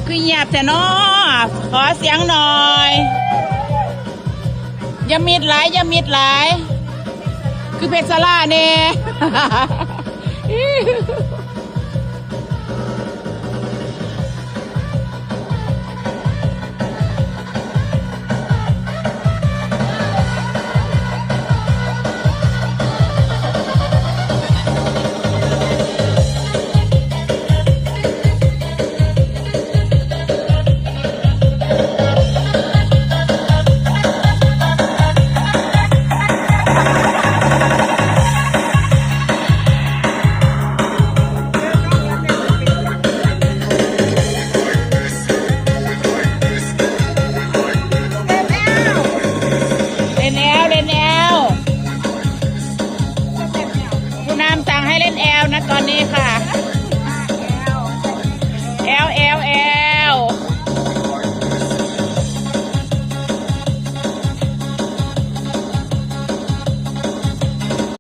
คือเงียบแต่น้อขอเสียงหน่อยอย่ามิดหลายอย่ามิดหลายคือเพชรสลาเนี่ย เล่นแอลผู้นำสั่งให้เล่นแอลนะตอนนี้ค่ะแอล